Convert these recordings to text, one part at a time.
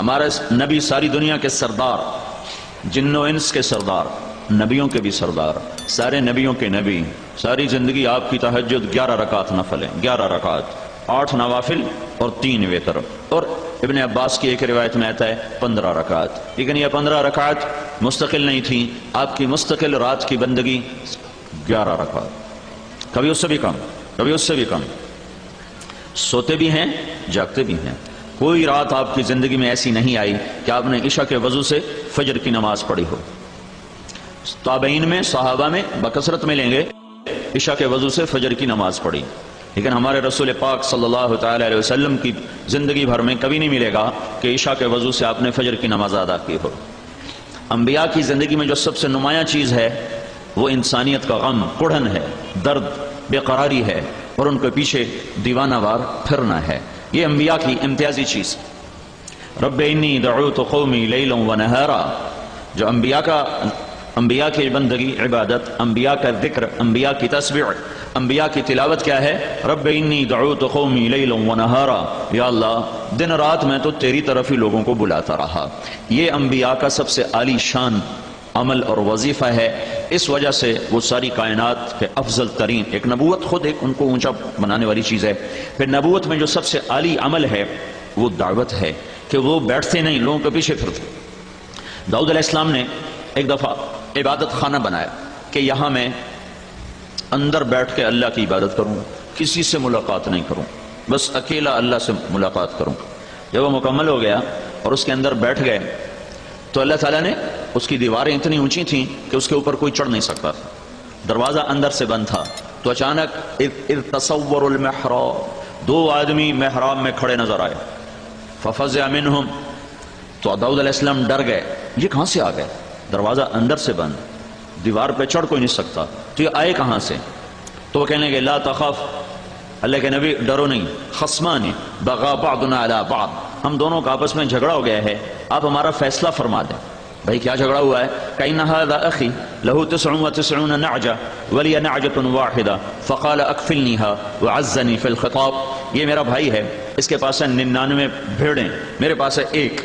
ہمارے نبی ساری دنیا کے سردار، جن و انس کے سردار، نبیوں کے بھی سردار، سارے نبیوں کے نبی، ساری زندگی آپ کی تہجد 11 رکعت نفل ہے، 11 رکعت، 8 نوافل اور 3 وتر، اور ابن عباس کی ایک روایت میں آتا ہے 15 رکعت۔ لیکن یہ 15 رکعت مستقل نہیں تھیں، آپ کی مستقل رات کی بندگی 11 رکعت، کبھی اس سے بھی کم، کبھی اس سے بھی کم، سوتے بھی ہیں جاگتے بھی ہیں۔ کوئی رات آپ کی زندگی میں ایسی نہیں آئی کہ آپ نے عشاء کے وضو سے فجر کی نماز پڑھی ہو۔ تابعین میں، صحابہ میں بکثرت ملیں گے عشاء کے وضو سے فجر کی نماز پڑھی، لیکن ہمارے رسول پاک صلی اللہ تعالی علیہ وسلم کی زندگی بھر میں کبھی نہیں ملے گا کہ عشاء کے وضو سے آپ نے فجر کی نماز ادا کی ہو۔ انبیاء کی زندگی میں جو سب سے نمایاں چیز ہے وہ انسانیت کا غم، کڑھن ہے، درد، بے قراری ہے، اور ان کے پیچھے دیوانہ وار پھرنا ہے۔ یہ انبیاء کی امتیازی چیز۔ رب انی دعوت قومی لیلا و نہارا، جو انبیاء کی بندگی، عبادت، انبیاء کا ذکر، انبیاء کی تسبیح، انبیاء کی تلاوت کیا ہے؟ رب انی دعوت قومی لیلا و نہارا، یا اللہ دن رات میں تو تیری طرف ہی لوگوں کو بلاتا رہا۔ یہ انبیاء کا سب سے عالی شان عمل اور وظیفہ ہے۔ اس وجہ سے وہ ساری کائنات کے افضل ترین، ایک نبوت خود ایک ان کو اونچا بنانے والی چیز ہے، پھر نبوت میں جو سب سے عالی عمل ہے وہ دعوت ہے، کہ وہ بیٹھتے نہیں، لوگوں کے پیچھے پھرتے۔ داؤد علیہ السلام نے ایک دفعہ عبادت خانہ بنایا کہ یہاں میں اندر بیٹھ کے اللہ کی عبادت کروں، کسی سے ملاقات نہیں کروں، بس اکیلا اللہ سے ملاقات کروں۔ جب وہ مکمل ہو گیا اور اس کے اندر بیٹھ گئے تو اللہ تعالیٰ نے، اس کی دیواریں اتنی اونچی تھیں کہ اس کے اوپر کوئی چڑھ نہیں سکتا تھا، دروازہ اندر سے بند تھا۔ تو اچانک اذ تصور المحراب، 2 آدمی محراب میں کھڑے نظر آئے، ففزع منہم، تو داؤد علیہ السلام ڈر گئے، یہ کہاں سے آ گئے؟ دروازہ اندر سے بند، دیوار پہ چڑھ کوئی نہیں سکتا، تو یہ آئے کہاں سے؟ تو وہ کہنے لگے لا تخف، اللہ کے نبی ڈرو نہیں، خصمان بغى بعضنا على بعض، ہم دونوں کا آپس میں جھگڑا ہو گیا ہے، آپ ہمارا فیصلہ فرما دیں۔ بھائی کیا جھگڑا ہوا ہے؟ كأن هذا أخي له 99 نعجة ولي نعجة واحدة فقال أكفلنيها وعزني في الخطاب، یہ میرا بھائی ہے، اس کے پاس ہے 99 بھیڑیں، میرے پاس ہے ایک،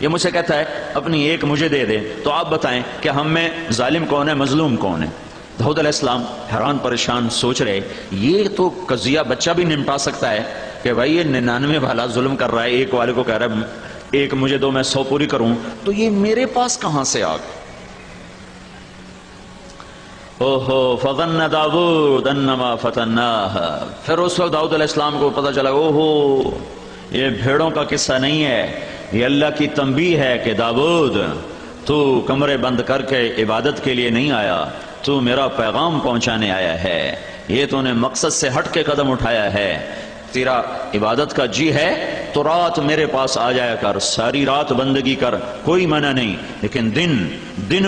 یہ مجھ سے کہتا ہے اپنی ایک مجھے دے دے، تو آپ بتائیں کہ ہم میں ظالم کون ہے، مظلوم کون ہے؟ داؤد علیہ السلام حیران پریشان سوچ رہے، یہ تو قضیہ بچہ بھی نمٹا سکتا ہے کہ بھائی یہ 99 والا ظلم کر رہا ہے، ایک والے کو کہہ رہا ہے ایک مجھے دو میں 100 پوری کروں، تو یہ میرے پاس کہاں سے آ گئے؟ اوہو فظن داود انما فتناہ، پھر اس وقت داؤد علیہ السلام کو پتہ چلا اوہو یہ بھیڑوں کا قصہ نہیں ہے، یہ اللہ کی تنبیہ ہے کہ داود تو کمرے بند کر کے عبادت کے لیے نہیں آیا، تو میرا پیغام پہنچانے آیا ہے، یہ تو نے مقصد سے ہٹ کے قدم اٹھایا ہے، تیرا عبادت کا جی ہے تو رات میرے پاس آ جایا کر، ساری رات بندگی کر، کوئی منع نہیں، لیکن دن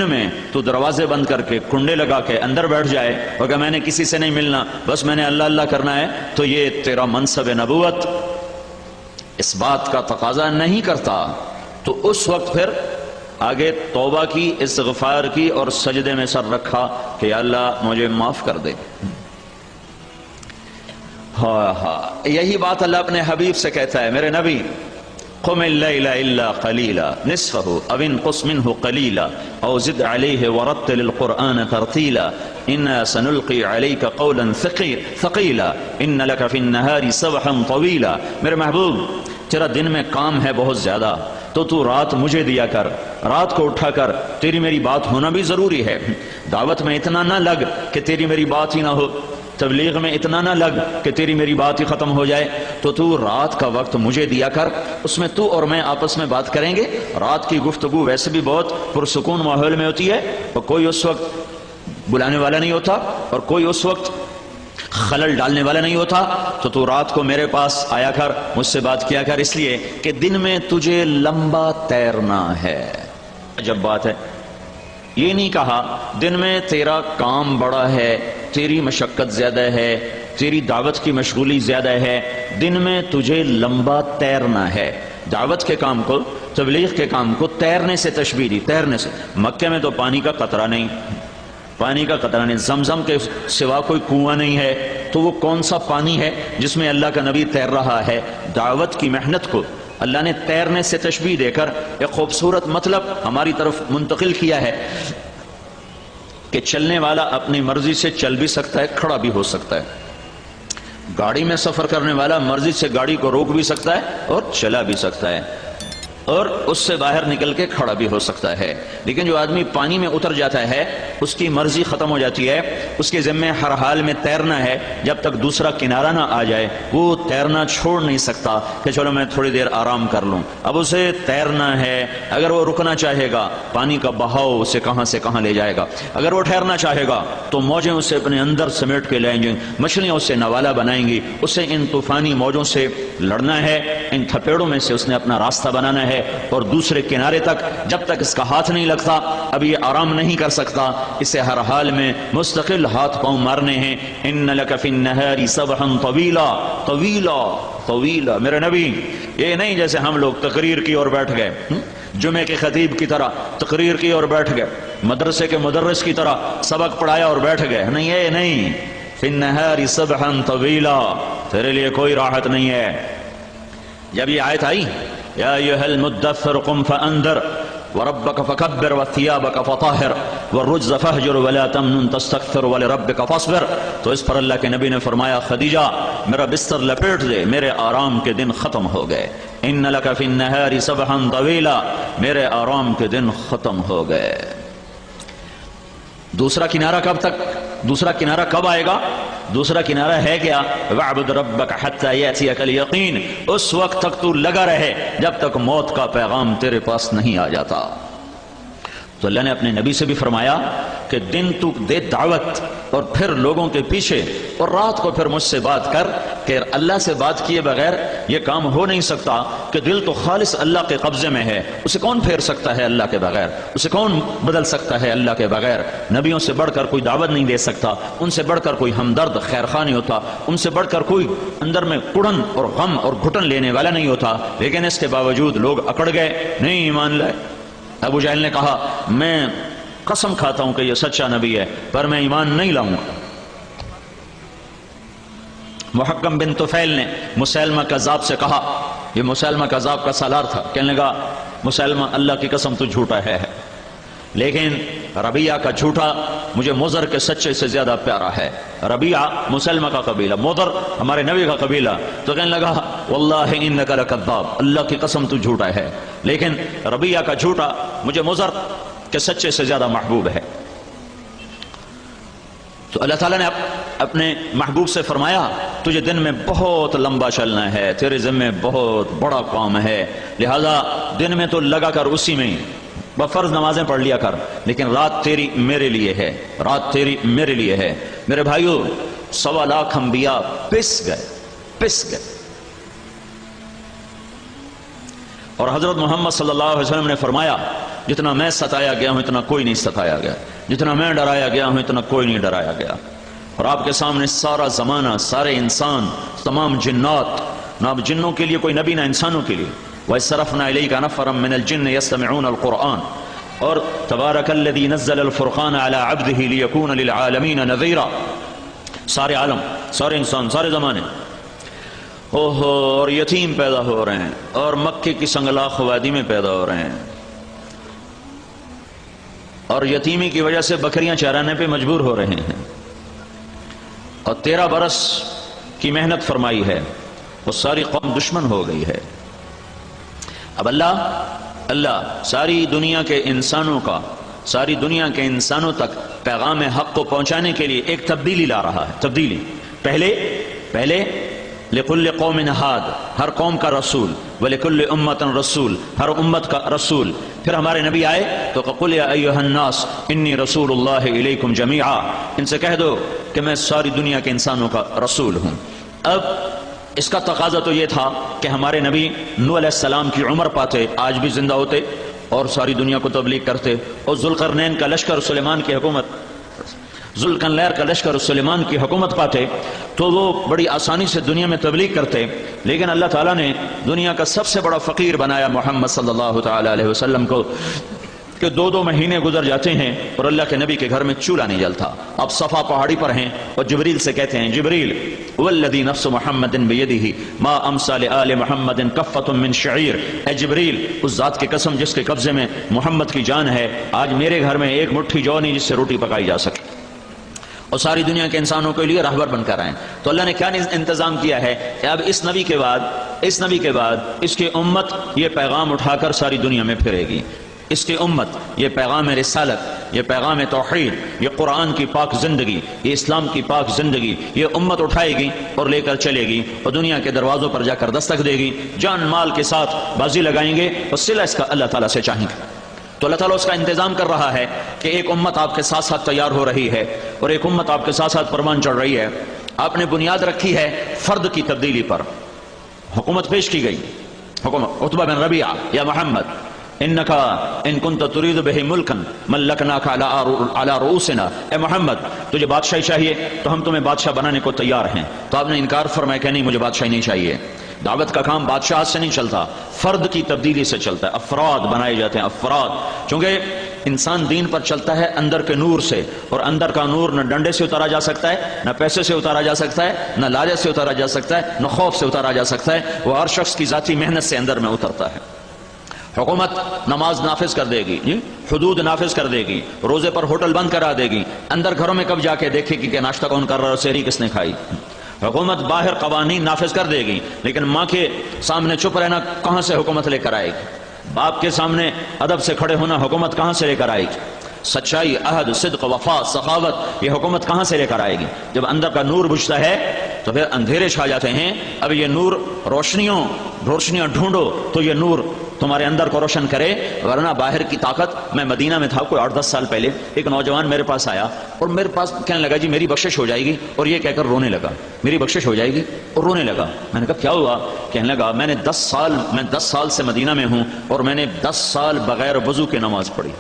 میں تو دروازے بند کر کے کنڈے لگا کے اندر بیٹھ جائے اور کہ میں نے کسی سے نہیں ملنا، بس میں نے اللہ اللہ کرنا ہے، تو یہ تیرا منصب نبوت اس بات کا تقاضا نہیں کرتا۔ تو اس وقت پھر آگے توبہ کی، استغفار کی اور سجدے میں سر رکھا کہ یا اللہ مجھے معاف کر دے۔ یہی بات اللہ اپنے حبیب سے کہتا ہے، میرے نبی قم اللیل الا قلیلا نصفہ او انقص منہ قلیلا او زد علیہ ورتل القرآن ترتیلا انا سنلقی علیک قولا ثقیلا ان لک فی النہار سبحا طویلا۔ میرے محبوب تیرا دن میں کام ہے بہت زیادہ، تو رات مجھے دیا کر، رات کو اٹھا کر، تیری میری بات ہونا بھی ضروری ہے، دعوت میں اتنا نہ لگ کہ تیری میری بات ہی نہ ہو، تبلیغ میں اتنا نہ لگ کہ تیری میری بات ہی ختم ہو جائے، تو رات کا وقت مجھے دیا کر، اس میں تو اور میں آپس میں بات کریں گے۔ رات کی گفتگو ویسے بھی بہت پرسکون ماحول میں ہوتی ہے، اور کوئی اس وقت بلانے والا نہیں ہوتا اور کوئی اس وقت خلل ڈالنے والا نہیں ہوتا، تو رات کو میرے پاس آیا کر، مجھ سے بات کیا کر، اس لیے کہ دن میں تجھے لمبا تیرنا ہے۔ جب بات ہے یہ نہیں کہا دن میں تیرا کام بڑا ہے، تیری مشقت زیادہ ہے، تیری دعوت کی مشغولی زیادہ ہے، دن میں تجھے لمبا تیرنا ہے۔ دعوت کے کام کو، تبلیغ کے کام کو تیرنے سے تشبیہ دی، تیرنے سے۔ مکے میں تو پانی کا قطرہ نہیں، پانی کا قطرہ نہیں، زمزم کے سوا کوئی کنواں نہیں ہے، تو وہ کون سا پانی ہے جس میں اللہ کا نبی تیر رہا ہے؟ دعوت کی محنت کو اللہ نے تیرنے سے تشبیہ دے کر ایک خوبصورت مطلب ہماری طرف منتقل کیا ہے کہ چلنے والا اپنی مرضی سے چل بھی سکتا ہے، کھڑا بھی ہو سکتا ہے۔ گاڑی میں سفر کرنے والا مرضی سے گاڑی کو روک بھی سکتا ہے اور چلا بھی سکتا ہے، اور اس سے باہر نکل کے کھڑا بھی ہو سکتا ہے۔ لیکن جو آدمی پانی میں اتر جاتا ہے اس کی مرضی ختم ہو جاتی ہے، اس کے ذمہ ہر حال میں تیرنا ہے جب تک دوسرا کنارہ نہ آ جائے۔ وہ تیرنا چھوڑ نہیں سکتا کہ چلو میں تھوڑی دیر آرام کر لوں، اب اسے تیرنا ہے۔ اگر وہ رکنا چاہے گا پانی کا بہاؤ اسے کہاں سے کہاں لے جائے گا، اگر وہ ٹھہرنا چاہے گا تو موجیں اسے اپنے اندر سمیٹ کے لائیں گے، مچھلیاں اسے نوالا بنائیں گی، اسے ان طوفانی موجوں سے لڑنا ہے، ان تھپیڑوں میں سے اس نے اپنا راستہ بنانا ہے، اور دوسرے کنارے تک جب تک اس کا ہاتھ نہیں لگتا اب یہ آرام نہیں کر سکتا۔ اسے ہر حال میں مستقل ہاتھ پاؤں مارنے ہیں۔ ان لک فی النہار سبحا طویلا طویلا طویلا، میرے نبی یہ نہیں جیسے ہم لوگ تقریر کی اور بیٹھ گئے، جمعے کے خطیب کی طرح تقریر کی اور بیٹھ گئے، مدرسے کے مدرس کی طرح سبق پڑھایا اور بیٹھ گئے، نہیں یہ نہیں۔ فی النہار سبحا طویلا، تیرے لیے کوئی راحت نہیں ہے۔ جب یہ آیت آئی یا ایھا المدثر قم فانذر وربک فکبر وثیابک فطہر والرجز فہجر ولا تمنن تستکثر ولربک فاصبر، تو اس پر اللہ کے نبی نے فرمایا خدیجہ میرا بستر لپیٹ دے، میرے آرام کے دن ختم ہو گئے۔ ان لک فی النہار سبحا طویلا، میرے آرام کے دن ختم ہو گئے۔ دوسرا کنارہ کب تک، دوسرا کنارہ کب آئے گا؟ دوسرا کنارہ ہے کیا؟ وَاعْبُدْ رَبَّكَ حَتَّى يَأْتِيَكَ الْيَقِينُ، اس وقت تک تو لگا رہے جب تک موت کا پیغام تیرے پاس نہیں آ جاتا۔ تو اللہ نے اپنے نبی سے بھی فرمایا کہ دن تو دے دعوت اور پھر لوگوں کے پیچھے، اور رات کو پھر مجھ سے بات کر، کہ اللہ سے بات کیے بغیر یہ کام ہو نہیں سکتا، کہ دل تو خالص اللہ کے قبضے میں ہے، اسے کون پھیر سکتا ہے اللہ کے بغیر، اسے کون بدل سکتا ہے اللہ کے بغیر۔ نبیوں سے بڑھ کر کوئی دعوت نہیں دے سکتا، ان سے بڑھ کر کوئی ہمدرد خیر خواہ نہیں ہوتا، ان سے بڑھ کر کوئی اندر میں کڑن اور غم اور گھٹن لینے والا نہیں ہوتا، لیکن اس کے باوجود لوگ اکڑ گئے، نہیں ایمان لائے۔ ابو جہل نے کہا میں قسم کھاتا ہوں کہ یہ سچا نبی ہے پر میں ایمان نہیں لاؤں گا۔ محکم بن طفیل نے مسیلمہ کذاب سے کہا، یہ مسیلمہ کذاب کا سالار تھا، کہنے لگا مسیلمہ اللہ کی قسم تو جھوٹا ہے، لیکن ربیعہ کا جھوٹا مجھے مضر کے سچے سے زیادہ پیارا ہے۔ ربیعہ مسلمہ کا قبیلہ، مضر ہمارے نبی کا قبیلہ، تو کہنے لگا واللہ انک لکذاب، اللہ کی قسم تو جھوٹا ہے، لیکن ربیعہ کا جھوٹا مجھے مضر کے سچے سے زیادہ محبوب ہے۔ تو اللہ تعالیٰ نے اپنے محبوب سے فرمایا تجھے دن میں بہت لمبا چلنا ہے، تیرے ذمہ بہت بڑا کام ہے، لہذا دن میں تو لگا کر اسی میں بفرض نمازیں پڑھ لیا کر، لیکن رات تیری میرے لیے ہے، رات تیری میرے لیے ہے۔ میرے بھائیو 1.25 لاکھ انبیاء پس گئے، اور حضرت محمد صلی اللہ علیہ وسلم نے فرمایا جتنا میں ستایا گیا ہوں اتنا کوئی نہیں ستایا گیا، جتنا میں ڈرایا گیا ہوں اتنا کوئی نہیں ڈرایا گیا۔ اور آپ کے سامنے سارا زمانہ، سارے انسان، تمام جنات، نہ اب جنوں کے لیے کوئی نبی نہ انسانوں کے لیے، وَإِصْرَفْنَا إِلَيْكَ نَفَرًا مِنَ الْجِنِّ يَسْتَمِعُونَ الْقُرْآنَ، اور تبارک الذی نزل الفرقان علی عبدہ لیکون للعالمین نذیرا، سارے عالم، سارے انسان، سارے زمانے، اور یتیم پیدا ہو رہے ہیں، اور مکے کی سنگلاخ وادی میں پیدا ہو رہے ہیں، اور یتیمی کی وجہ سے بکریاں چرانے پہ مجبور ہو رہے ہیں، اور 13 برس کی محنت فرمائی ہے، وہ ساری قوم دشمن ہو گئی ہے۔ اب اللہ ساری دنیا کے انسانوں کا، ساری دنیا کے انسانوں تک پیغام حق کو پہنچانے کے لیے ایک تبدیلی لا رہا ہے۔ تبدیلی پہلے لکل قوم ہاد، ہر قوم کا رسول، ولکل امت رسول، ہر امت کا رسول۔ پھر ہمارے نبی آئے تو قل یا ایھا الناس انی رسول اللہ الیکم جمیعا، ان سے کہہ دو کہ میں ساری دنیا کے انسانوں کا رسول ہوں۔ اب اس کا تقاضا تو یہ تھا کہ ہمارے نبی نوح علیہ السلام کی عمر پاتے، آج بھی زندہ ہوتے اور ساری دنیا کو تبلیغ کرتے، اور ذوالقرنین کا لشکر سلیمان کی حکومت، ذوالقرنین کا لشکر سلیمان کی حکومت پاتے تو وہ بڑی آسانی سے دنیا میں تبلیغ کرتے۔ لیکن اللہ تعالیٰ نے دنیا کا سب سے بڑا فقیر بنایا محمد صلی اللہ تعالی علیہ وسلم کو، کہ 2 مہینے گزر جاتے ہیں اور اللہ کے نبی کے گھر میں چولہا نہیں جلتا. اب صفا پہاڑی پر ہیں اور جبریل سے کہتے ہیں جبریل والذی نفس محمد بیدہ ما امسى لآل محمد کفۃ من شعیر، اے جبریل اس ذات کی قسم جس کے قبضے میں محمد کی جان ہے، آج میرے گھر میں ایک مٹھی جو نہیں جس سے روٹی پکائی جا سکے، اور ساری دنیا کے انسانوں کے لیے رہبر بن کر آئیں. تو اللہ نے کیا انتظام کیا ہے کہ اب اس نبی کے بعد اس کی امت یہ پیغام اٹھا کر ساری دنیا میں پھرے گی. اس کی امت یہ پیغام رسالت، یہ پیغام توحید، یہ قرآن کی پاک زندگی، یہ اسلام کی پاک زندگی یہ امت اٹھائے گی اور لے کر چلے گی اور دنیا کے دروازوں پر جا کر دستک دے گی. جان مال کے ساتھ بازی لگائیں گے اور صلہ اس کا اللہ تعالیٰ سے چاہیں گے. تو اللہ تعالیٰ اس کا انتظام کر رہا ہے کہ ایک امت آپ کے ساتھ ساتھ تیار ہو رہی ہے اور ایک امت آپ کے ساتھ ساتھ پروان چڑھ رہی ہے. آپ نے بنیاد رکھی ہے فرد کی تبدیلی پر. حکومت پیش کی گئی، حکومت عتبہ بن ربیعہ یا محمد انکا ان کنت ترید بہ ملکا ملکناک علی رؤوسنا، اے محمد تجھے بادشاہی چاہیے تو ہم تمہیں بادشاہ بنانے کو تیار ہیں. تو آپ نے انکار فرمایا کہ نہیں مجھے بادشاہی نہیں چاہیے. دعوت کا کام بادشاہ سے نہیں چلتا، فرد کی تبدیلی سے چلتا ہے. افراد بنائے جاتے ہیں، افراد. چونکہ انسان دین پر چلتا ہے اندر کے نور سے، اور اندر کا نور نہ ڈنڈے سے اتارا جا سکتا ہے، نہ پیسے سے اتارا جا سکتا ہے، نہ لالچ سے اتارا جا سکتا ہے، نہ خوف سے اتارا جا سکتا ہے. وہ ہر شخص کی ذاتی محنت سے اندر میں اترتا ہے. حکومت نماز نافذ کر دے گی، حدود نافذ کر دے گی، روزے پر ہوٹل بند کرا دے گی، اندر گھروں میں کب جا کے دیکھے گی کہ ناشتہ کون کر رہا ہے، سحری کس نے کھائی. حکومت باہر قوانین نافذ کر دے گی، لیکن ماں کے سامنے چپ رہنا کہاں سے حکومت لے کر آئے گی؟ باپ کے سامنے ادب سے کھڑے ہونا حکومت کہاں سے لے کر آئے گی؟ سچائی، عہد، صدق، وفا، سخاوت یہ حکومت کہاں سے لے کر آئے گی؟ جب اندر کا نور بجھتا ہے تو پھر اندھیرے چھا جاتے ہیں. اب یہ نور روشنیاں ڈھونڈو تو یہ نور تمہارے اندر کو روشن کرے، ورنہ باہر کی طاقت. میں مدینہ میں تھا کوئی 8-10 سال پہلے، ایک نوجوان میرے پاس آیا اور میرے پاس کہنے لگا جی میری بخشش ہو جائے گی، اور یہ کہہ کر رونے لگا. میری بخشش ہو جائے گی اور رونے لگا. میں نے کہا کیا ہوا؟ کہنے لگا میں 10 سال سے مدینہ میں ہوں اور میں نے 10 سال بغیر وضو کے نماز پڑھی،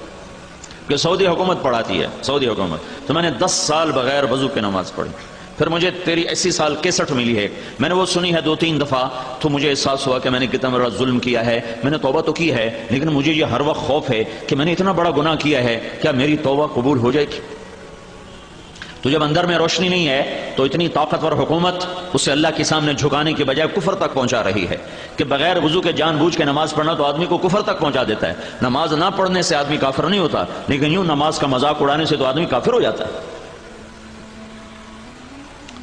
کہ سعودی حکومت پڑھاتی ہے، سعودی حکومت. تو میں نے 10 سال بغیر وضو کے نماز پڑھی. پھر مجھے تیری ایسی سال کیسٹ ملی ہے، میں نے وہ سنی ہے 2-3 دفعہ. تو مجھے احساس ہوا کہ میں نے کتنا بڑا ظلم کیا ہے. میں نے توبہ تو کی ہے، لیکن مجھے یہ ہر وقت خوف ہے کہ میں نے اتنا بڑا گناہ کیا ہے، کیا میری توبہ قبول ہو جائے گی؟ تو جب اندر میں روشنی نہیں ہے تو اتنی طاقتور حکومت اسے اللہ کے سامنے جھکانے کے بجائے کفر تک پہنچا رہی ہے کہ بغیر وضو کے جان بوجھ کے نماز پڑھنا تو آدمی کو کفر تک پہنچا دیتا ہے. نماز نہ پڑھنے سے آدمی کافر نہیں ہوتا، لیکن یوں نماز کا مذاق اڑانے سے تو آدمی کافر ہو جاتا ہے.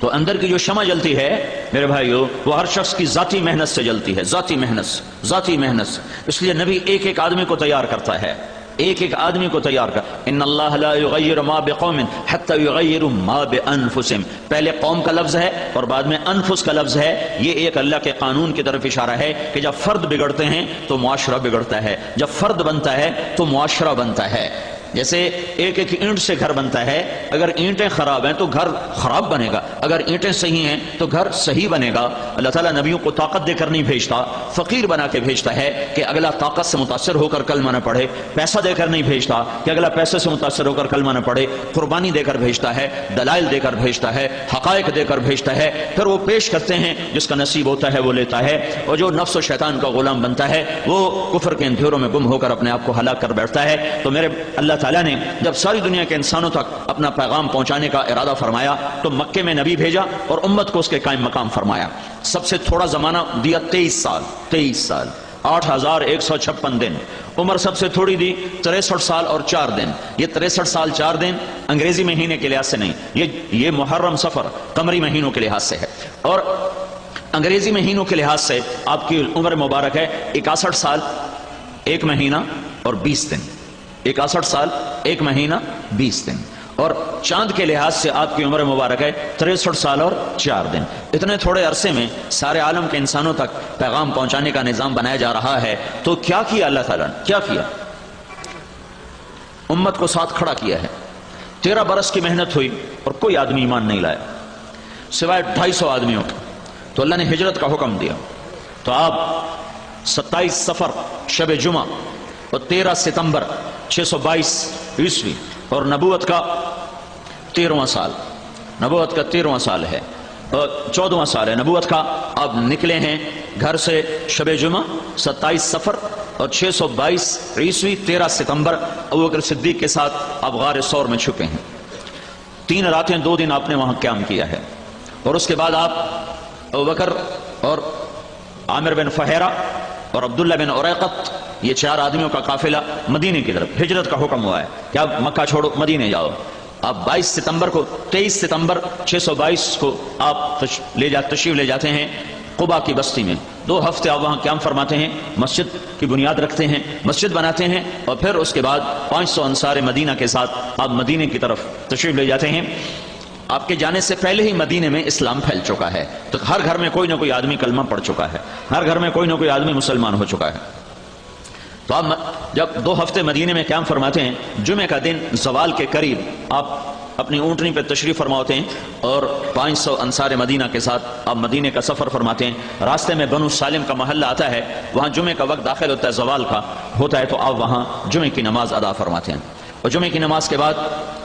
تو اندر کی جو شمع جلتی ہے میرے بھائیو، وہ ہر شخص کی ذاتی محنت سے جلتی ہے، ذاتی محنت سے. اس لیے نبی ایک آدمی کو تیار کرتا ہے، ایک آدمی کو تیار کر. ان اللہ لا یغیر ما بقوم حتی یغیروا ما بانفسهم. پہلے قوم کا لفظ ہے اور بعد میں انفس کا لفظ ہے. یہ ایک اللہ کے قانون کی طرف اشارہ ہے کہ جب فرد بگڑتے ہیں تو معاشرہ بگڑتا ہے، جب فرد بنتا ہے تو معاشرہ بنتا ہے. جیسے ایک اینٹ سے گھر بنتا ہے، اگر اینٹیں خراب ہیں تو گھر خراب بنے گا، اگر اینٹیں صحیح ہیں تو گھر صحیح بنے گا. اللہ تعالیٰ نبیوں کو طاقت دے کر نہیں بھیجتا، فقیر بنا کے بھیجتا ہے کہ اگلا طاقت سے متاثر ہو کر کلمہ نہ پڑھے. پیسہ دے کر نہیں بھیجتا کہ اگلا پیسے سے متاثر ہو کر کلمہ نہ پڑھے. قربانی دے کر بھیجتا ہے، دلائل دے کر بھیجتا ہے، حقائق دے کر بھیجتا ہے. پھر وہ پیش کرتے ہیں، جس کا نصیب ہوتا ہے وہ لیتا ہے، اور جو نفس و شیطان کا غلام بنتا ہے وہ کفر کے اندھیروں میں گم ہو کر اپنے آپ کو ہلاک کر بیٹھتا ہے. تو میرے اللہ تعالیٰ نے جب ساری دنیا کے انسانوں تک اپنا پیغام پہنچانے کا ارادہ فرمایا تو مکے میں نبی بھیجا اور امت کو اس کے قائم مقام فرمایا. سب سے تھوڑا زمانہ دیا 23 سال 8156 دن. عمر سب سے تھوڑی دی 63 سال اور 4 دن. یہ 63 سال 4 دن انگریزی مہینے کے لحاظ سے نہیں، یہ محرم صفر قمری مہینوں کے لحاظ سے ہے، اور انگریزی مہینوں کے لحاظ سے آپ کی عمر مبارک ہے 61 سال 1 مہینہ اور 20 دن. 61 سال 1 مہینہ 20 دن. اور چاند کے لحاظ سے آپ کی عمر مبارک ہے 63 سال اور 4 دن. اتنے تھوڑے عرصے میں سارے عالم کے انسانوں تک پیغام پہنچانے کا نظام بنایا جا رہا ہے. تو کیا کیا اللہ تعالیٰ نے؟ کیا کیا؟ امت کو ساتھ کھڑا کیا ہے. 13 برس کی محنت ہوئی اور کوئی آدمی ایمان نہیں لایا سوائے 250 آدمیوں کے. تو اللہ نے ہجرت کا حکم دیا. تو آپ 27 سفر شب جمعہ اور 13 ستمبر 622 عیسوی اور نبوت کا 13واں سال، نبوت کا 13واں سال ہے، 14واں سال ہے نبوت کا. آپ نکلے ہیں گھر سے شب جمعہ 27 سفر اور 622 عیسوی 13 ستمبر ابوبکر صدیق کے ساتھ آپ غار ثور میں چھپے ہیں۔ 3 راتیں 2 دن آپ نے وہاں قیام کیا ہے، اور اس کے بعد آپ ابوبکر اور عامر بن فہیرہ اور عبداللہ بن عریقط، یہ 4 آدمیوں کا قافلہ مدینے کی طرف ہجرت کا حکم ہوا ہے کہ آپ مکہ چھوڑو مدینے جاؤ۔ آپ 23 ستمبر 622 کو آپ تشریف لے جاتے ہیں قبا کی بستی میں۔ 2 ہفتے آپ وہاں قیام فرماتے ہیں، مسجد کی بنیاد رکھتے ہیں، مسجد بناتے ہیں، اور پھر اس کے بعد 500 انصار مدینہ کے ساتھ آپ مدینے کی طرف تشریف لے جاتے ہیں۔ آپ کے جانے سے پہلے ہی مدینے میں اسلام پھیل چکا ہے، تو ہر گھر میں کوئی نہ کوئی آدمی کلمہ پڑھ چکا ہے، ہر گھر میں کوئی نہ کوئی آدمی مسلمان ہو چکا ہے۔ تو آپ جب 2 ہفتے مدینے میں قیام فرماتے ہیں، جمعہ کا دن زوال کے قریب آپ اپنی اونٹنی پہ تشریف فرما ہوتے ہیں، اور 500 انصار مدینہ کے ساتھ آپ مدینے کا سفر فرماتے ہیں۔ راستے میں بنو سالم کا محلہ آتا ہے، وہاں جمعے کا وقت داخل ہوتا ہے، زوال کا ہوتا ہے، تو آپ وہاں جمعے کی نماز ادا فرماتے ہیں۔ اور جمعے کی نماز کے بعد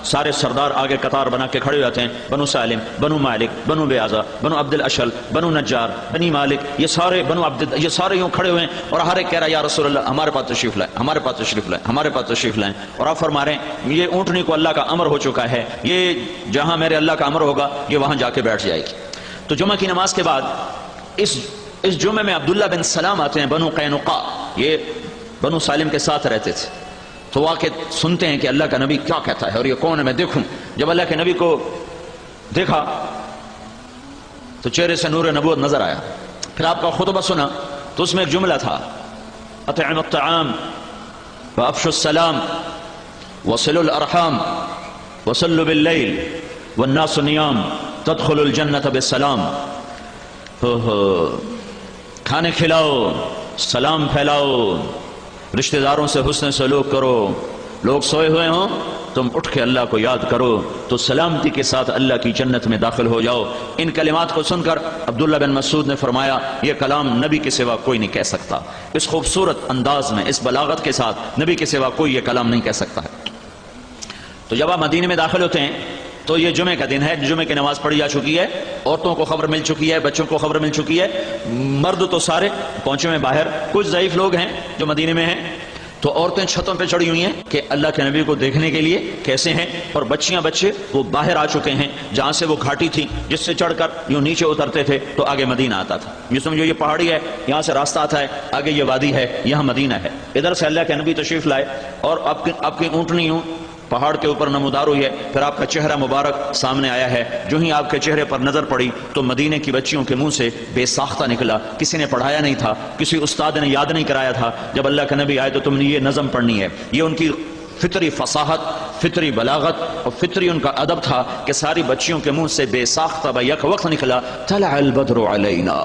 سارے سردار آگے قطار بنا کے کھڑے ہو جاتے ہیں، بنو سالم، بنو مالک، بنو بیازا، بنو عبد الاشل، بنو نجار، بنی مالک، یہ سارے بنو عبد، یہ سارے یوں کھڑے ہوئے ہیں، اور ہر ایک کہہ رہا ہے یا رسول اللہ ہمارے پاس تشریف لائیں، ہمارے پاس تشریف لائیں، ہمارے پاس تشریف لائیں۔ اور آپ فرما رہے ہیں یہ اونٹنی کو اللہ کا امر ہو چکا ہے، یہ جہاں میرے اللہ کا امر ہوگا یہ وہاں جا کے بیٹھ جائے گی۔ تو جمعہ کی نماز کے بعد اس جمعے میں عبداللہ بن سلام آتے ہیں، بنو قینقاع، یہ بنو سالم کے ساتھ رہتے تھے، تو وہ آ کے سنتے ہیں کہ اللہ کا نبی کیا کہتا ہے اور یہ کون ہے، میں دیکھوں۔ جب اللہ کے نبی کو دیکھا تو چہرے سے نور نبوت نظر آیا۔ پھر آپ کا خطبہ سنا تو اس میں ایک جملہ تھا، اطعموا الطعام وافشوا السلام وصلوا الارحام وصلوا باللیل والناس نیام تدخلوا الجنة بالسلام۔ کھانے کھلاؤ، سلام پھیلاؤ، رشتہ داروں سے حسن سلوک کرو، لوگ سوئے ہوئے ہوں تم اٹھ کے اللہ کو یاد کرو تو سلامتی کے ساتھ اللہ کی جنت میں داخل ہو جاؤ۔ ان کلمات کو سن کر عبداللہ بن مسعود نے فرمایا یہ کلام نبی کے سوا کوئی نہیں کہہ سکتا، اس خوبصورت انداز میں، اس بلاغت کے ساتھ نبی کے سوا کوئی یہ کلام نہیں کہہ سکتا ہے۔ تو جب آپ مدینے میں داخل ہوتے ہیں تو یہ جمعہ کا دن ہے، جمعہ کی نماز پڑھی جا چکی ہے، عورتوں کو خبر مل چکی ہے، بچوں کو خبر مل چکی ہے، مرد تو سارے پہنچے ہوئے باہر، کچھ ضعیف لوگ ہیں جو مدینے میں ہیں، تو عورتیں چھتوں پہ چڑھی ہوئی ہیں کہ اللہ کے نبی کو دیکھنے کے لیے کیسے ہیں، اور بچیاں بچے وہ باہر آ چکے ہیں جہاں سے وہ گھاٹی تھی جس سے چڑھ کر یوں نیچے اترتے تھے تو آگے مدینہ آتا تھا۔ یہ سمجھو یہ پہاڑی ہے، یہاں سے راستہ آتا ہے، آگے یہ وادی ہے، یہاں مدینہ ہے۔ ادھر سے اللہ کے نبی تشریف لائے اور آپ کی اونٹنی یوں پہاڑ کے اوپر نمودار ہوئی ہے، پھر آپ کا چہرہ مبارک سامنے آیا ہے۔ جو ہی آپ کے چہرے پر نظر پڑی تو مدینے کی بچیوں کے منہ سے بے ساختہ نکلا، کسی نے پڑھایا نہیں تھا، کسی استاد نے یاد نہیں کرایا تھا، جب اللہ کے نبی آئے تو تم نے یہ نظم پڑھنی ہے۔ یہ ان کی فطری فصاحت، فطری بلاغت اور فطری ان کا ادب تھا کہ ساری بچیوں کے منہ سے بے ساختہ بیک وقت نکلا طلع البدر علینا،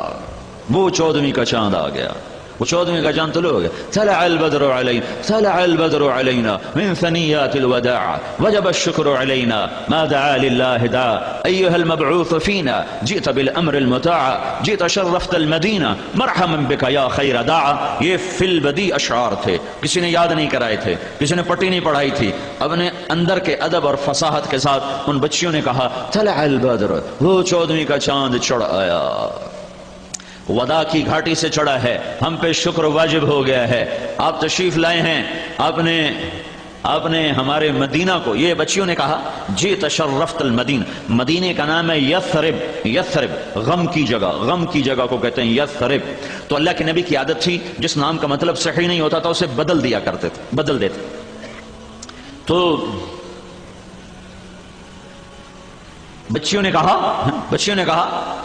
وہ 14ویں کا چاند آ گیا، وہ 14ویں کا چاند طلوع ہو گیا۔ طلع البدر علینا، طلع البدر علینا من ثنیات الوداع وجب الشکر علینا ما دعا للہ داع ایها المبعوث فینا جئت بالامر المطاع جئت شرفت المدینہ مرحبا بک یا خیر داع۔ یہ فی البدی اشعار تھے، کسی نے یاد نہیں کرائے تھے، کسی نے پٹی نہیں پڑھائی تھی، اپنے اندر کے ادب اور فصاحت کے ساتھ ان بچیوں نے کہا طلع البدر، وہ 14ویں کا چاند چڑھ آیا، ودا کی گھاٹی سے چڑھا ہے، ہم پہ شکر واجب ہو گیا ہے، آپ تشریف لائے ہیں، آپ نے ہمارے مدینہ کو، یہ بچیوں نے کہا جئت شرفت المدینہ، مدینے کا نام ہے یثرب، یثرب غم کی جگہ، غم کی جگہ کو کہتے ہیں یثرب۔ تو اللہ کے نبی کی عادت تھی جس نام کا مطلب صحیح نہیں ہوتا تھا اسے بدل دیا کرتے تھے، بدل دیتے۔ تو بچیوں نے کہا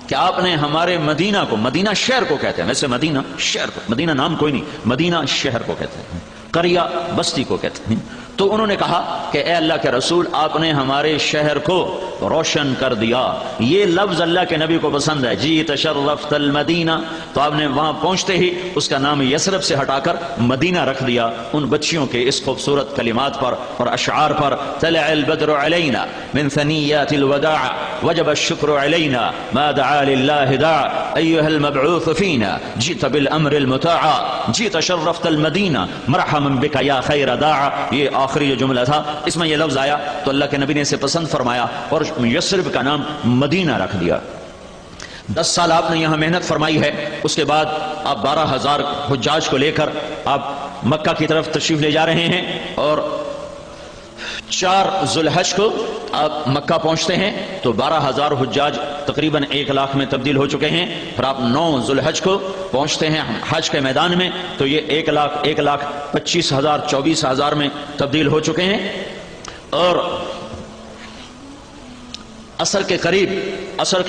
کہ آپ نے ہمارے مدینہ کو، مدینہ شہر کو کہتے ہیں، ویسے مدینہ شہر کو، مدینہ نام کوئی نہیں، مدینہ شہر کو کہتے ہیں، قریہ بستی کو کہتے ہیں۔ تو انہوں نے کہا کہ اے اللہ کے رسول آپ نے ہمارے شہر کو روشن کر دیا۔ یہ لفظ اللہ کے نبی کو پسند ہے، جئت شرفت المدینہ، تو آپ نے وہاں پہنچتے ہی اس کا نام یثرب سے ہٹا کر مدینہ رکھ دیا ان بچیوں کے اس خوبصورت کلمات پر اور اشعار پر۔ طلع البدر علینا من ثنیات الوداع وجب الشکر علینا ما دعا للہ داع ایها المبعوث فینا جئت بالامر المطاع جئت شرفت المدینہ مرحبا بک یا خیر داع۔ یہ آخری جو جملہ تھا اس میں یہ لفظ آیا تو اللہ کے نبی نے اسے پسند فرمایا اور یثرب کا نام مدینہ رکھ دیا۔ 10 سال آپ نے یہاں محنت فرمائی ہے، اس کے بعد آپ 12,000 حجاج کو لے کر آپ مکہ کی طرف تشریف لے جا رہے ہیں، اور 4 ذوالحج کو آپ مکہ پہنچتے ہیں تو 12,000 حجاج تقریباً 1 لاکھ میں تبدیل ہو چکے ہیں، پھر آپ 9 ذوالحج کو پہنچتے ہیں حج کے میدان میں تو یہ 1,25,000 24,000 میں تبدیل ہو چکے ہیں، اور عصر کے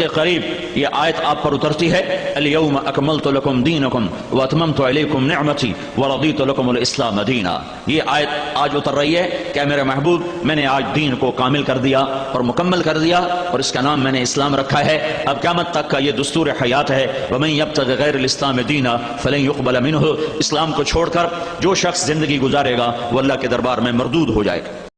قریب یہ آیت آپ پر اترتی ہے، الیوم اکملت لکم دینکم واتممت علیکم نعمتی ورضیت لکم الاسلام دینا۔ یہ آیت آج اتر رہی ہے کہ میرے محبوب میں نے آج دین کو کامل کر دیا اور مکمل کر دیا، اور اس کا نام میں نے اسلام رکھا ہے۔ اب قیامت تک کا یہ دستور حیات ہے، ومن یبتغ غیر الاسلام دینا فلن یقبل منہ، اسلام کو چھوڑ کر جو شخص زندگی گزارے گا وہ اللہ کے دربار میں مردود ہو جائے گا۔